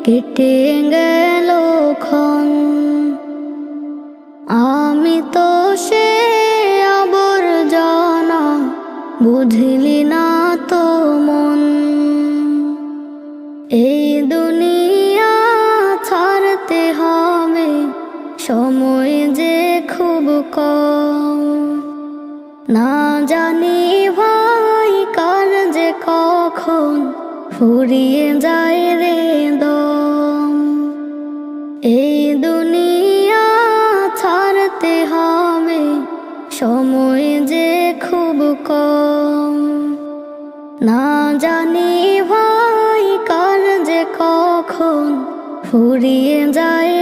কেটে গেল ক্ষণ। আমি তো সে আবর্জনা, বুঝলি না তো মন। এই দুনিয়া ছাড়তে হবে, সময় যে খুব কম। না জানি ভাই কার যে কখন ফুরিয়ে যায় রে দম। এই দুনিয়া ছাড়তে হবে, সময় যে খুব কম। না জানি ভাই কার যে কখন ফুরিয়ে যায়